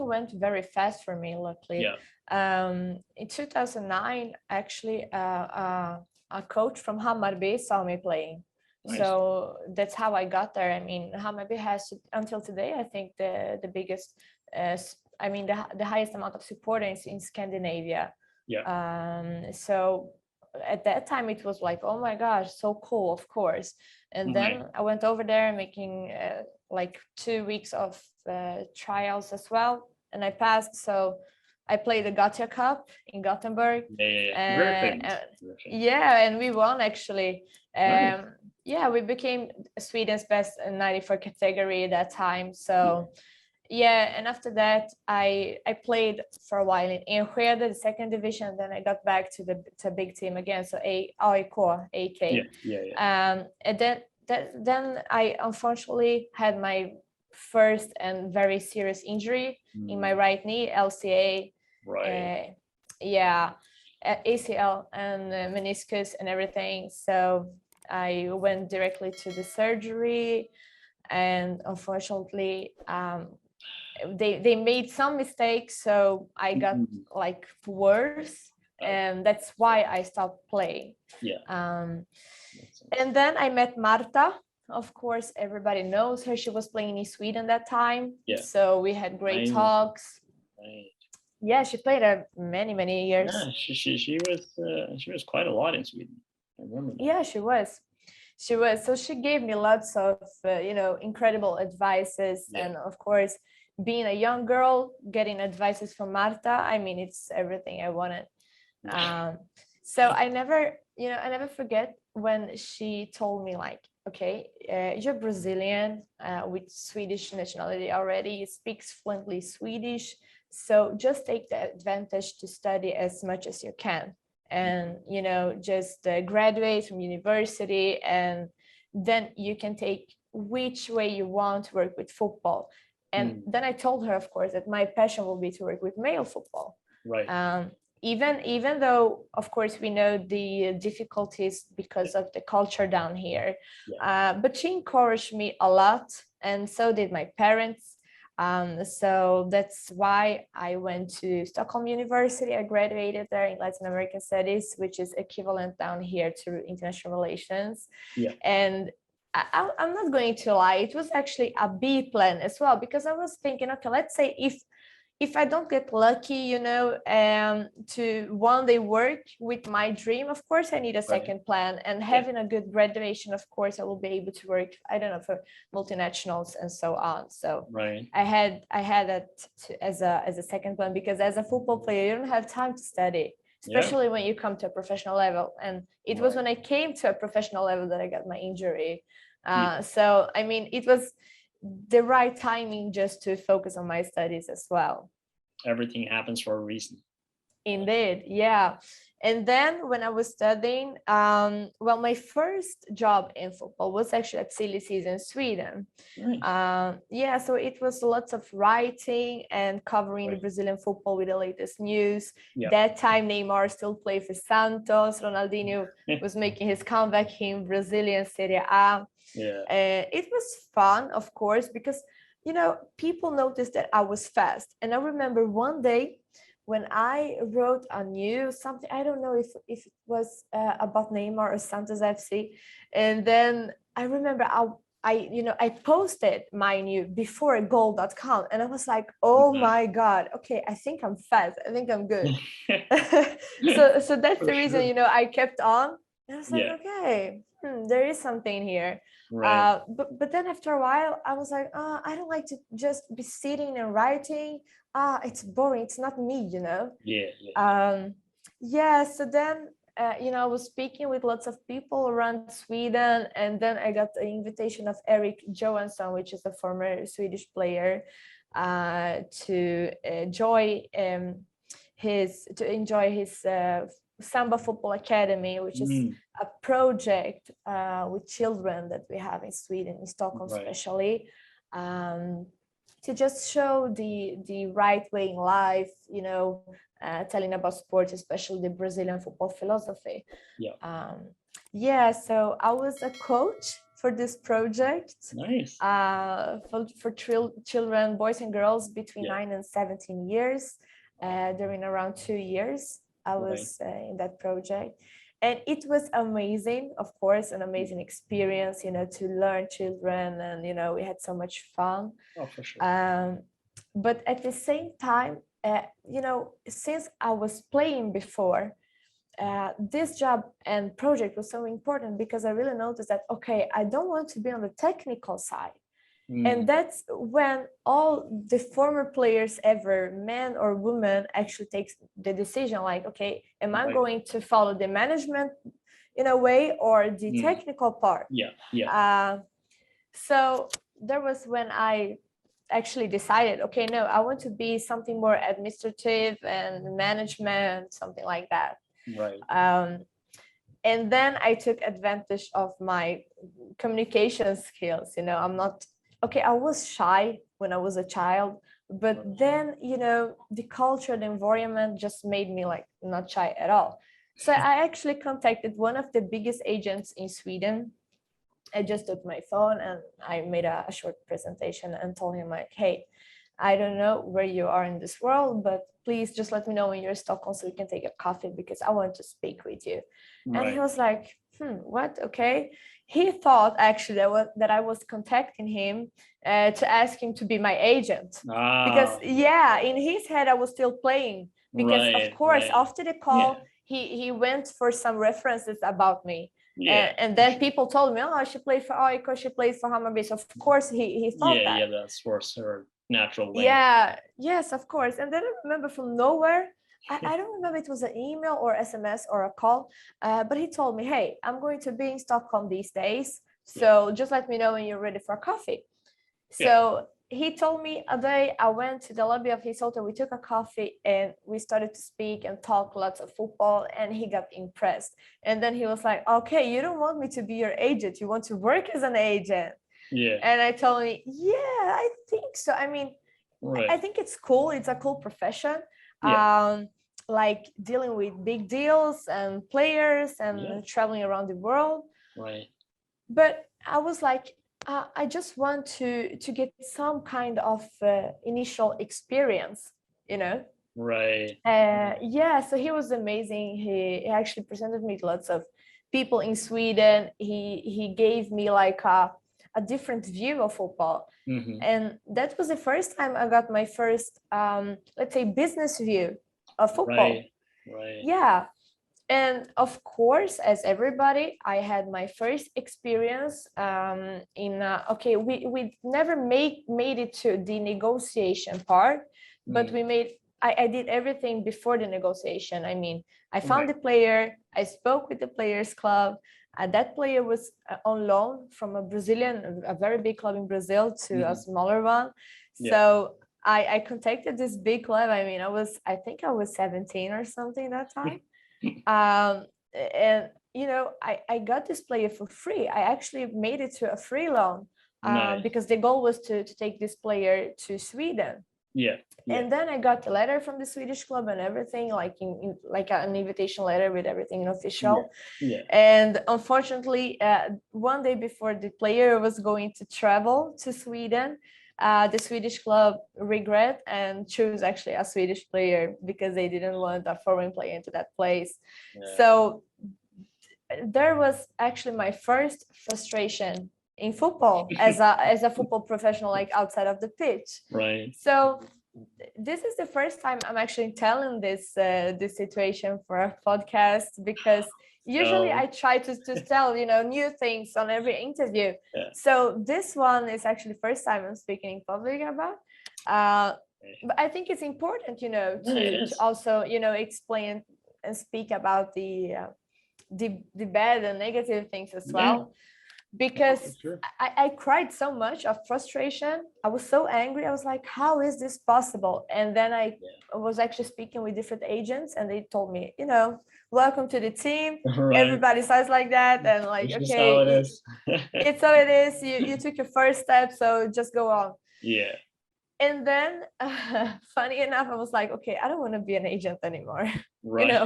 everything went very fast for me, luckily. In 2009, actually, a coach from Hammarby saw me playing. Nice. So that's how I got there. I mean, Hammarby has, until today, I think the biggest, the highest amount of supporters in Scandinavia. So at that time, it was like, oh my gosh, so cool, of course. And then I went over there making like 2 weeks of trials as well, and I passed. So I played the Gothia Cup in Gothenburg. And we won, actually. We became Sweden's best 94 category at that time. So and after that I played for a while in Enskede, the second division. Then I got back to the big team again, so AIK. And then I unfortunately had my first and very serious injury in my right knee, LCA, ACL and meniscus and everything. So I went directly to the surgery, and unfortunately they made some mistakes, so I got like worse, and that's why I stopped playing. And then I met Marta. Of course, everybody knows her. She was playing in Sweden that time. So we had great talks. She played many years. She was quite a lot in Sweden. I remember that. She was. So she gave me lots of incredible advices, and of course, being a young girl, getting advices from Marta, I mean, it's everything I wanted. So I never forget when she told me, like, okay, you're Brazilian with Swedish nationality already. You speak fluently Swedish, so just take the advantage to study as much as you can, and just graduate from university, and then you can take which way you want to work with football. And then I told her, of course, that my passion will be to work with male football. Even though, of course, we know the difficulties because of the culture down here. But she encouraged me a lot, and so did my parents. So that's why I went to Stockholm University. I graduated there in Latin American Studies, which is equivalent down here to international relations. And I'm not going to lie, it was actually a B plan as well, because I was thinking, okay, let's say if I don't get lucky, to one day work with my dream, of course I need a second plan, and having a good graduation, of course I will be able to work, I don't know, for multinationals and so on. So I had that as a second plan, because as a football player, you don't have time to study, especially when you come to a professional level. And it was when I came to a professional level that I got my injury. So, I mean, it was the right timing just to focus on my studies as well. Everything happens for a reason. Indeed, And then when I was studying, my first job in football was actually at silly season in Sweden. So it was lots of writing and covering the Brazilian football with the latest news. That time Neymar still played for Santos. Ronaldinho was making his comeback in Brasileirao Seria A. It was fun, of course, because people noticed that I was fast. And I remember one day when I wrote a news, something, I don't know if it was about Neymar or Santos FC. And then I remember I posted my news before goal.com, and I was like, oh my God, okay, I think I'm fast. I think I'm good. so that's the reason, I kept on. And I was like, okay, there is something here. But then after a while, I was like, I don't like to just be sitting and writing. It's boring. It's not me, So then, I was speaking with lots of people around Sweden, and then I got the invitation of Erik Johansson, which is a former Swedish player, to enjoy his Samba Football Academy, which is a project with children that we have in Sweden, in Stockholm especially, to just show the right way in life, telling about sports, especially the Brazilian football philosophy. So I was a coach for this project. Nice. For children, boys and girls between 9 and 17 years. During around 2 years, I was in that project. And it was amazing, of course, an amazing experience, you know, to learn children, and, you know, we had so much fun. Oh, for sure. But at the same time, you know, since I was playing before, this job and project was so important because I really noticed that, okay, I don't want to be on the technical side. And that's when all the former players ever, man or woman, actually takes the decision like, okay, am I going to follow the management in a way or the technical part? So there was when I actually decided, okay, no, I want to be something more administrative and management, something like that. And then I took advantage of my communication skills. You know, I'm not, okay, I was shy when I was a child, but then, you know, the culture, the environment just made me like not shy at all. So I actually contacted one of the biggest agents in Sweden. I just took my phone and I made a short presentation and told him like, hey, I don't know where you are in this world, but please just let me know when you're in Stockholm so we can take a coffee because I want to speak with you. And he was like, what? Okay. He thought actually that I was contacting him to ask him to be my agent. Because in his head, I was still playing because of course, after the call, he went for some references about me. And then people told me, oh, she played for AIK, she played for Hammarby. So of course he thought that. Yeah, that's for her natural link. Yes, of course. And then I remember from nowhere, I don't remember if it was an email or SMS or a call, but he told me, hey, I'm going to be in Stockholm these days. So just let me know when you're ready for a coffee. So he told me a day I went to the lobby of his hotel, we took a coffee and we started to speak and talk lots of football, and he got impressed. And then he was like, okay, you don't want me to be your agent, you want to work as an agent. And I told him, I think so. I mean, I think it's cool. It's a cool profession. Like dealing with big deals and players and traveling around the world. But I was like, I just want to get some kind of initial experience, you know? So he was amazing. He actually presented me to lots of people in Sweden. He gave me like a different view of football. And that was the first time I got my first, let's say, business view of football. And of course, as everybody, I had my first experience we never made it to the negotiation part, but I did everything before the negotiation. I mean, I found the player, I spoke with the players club. That player was on loan from a very big club in Brazil to a smaller one. So I contacted this big club. I mean, I think I was 17 or something that time. And you know, I got this player for free. I actually made it to a free loan because the goal was to take this player to Sweden. And then I got a letter from the Swedish club and everything, like like an invitation letter with everything official. And unfortunately, one day before the player was going to travel to Sweden, the Swedish club regret and choose actually a Swedish player because they didn't want a foreign player into that place. So there was actually my first frustration in football as a football professional, like outside of the pitch. So this is the first time I'm actually telling this situation for a podcast, because usually I try to tell, you know, new things on every interview. So this one is actually the first time I'm speaking in public about. But I think it's important, you know, to also, you know, explain and speak about the bad and negative things as well. Because I cried so much of frustration. I was so angry. I was like, how is this possible? And then I was actually speaking with different agents, and they told me, you know, welcome to the team. Everybody starts like that. And like, it's okay, how it is. It's how it is. You took your first step, so just go on. And then funny enough, I was like, okay, I don't want to be an agent anymore. You know,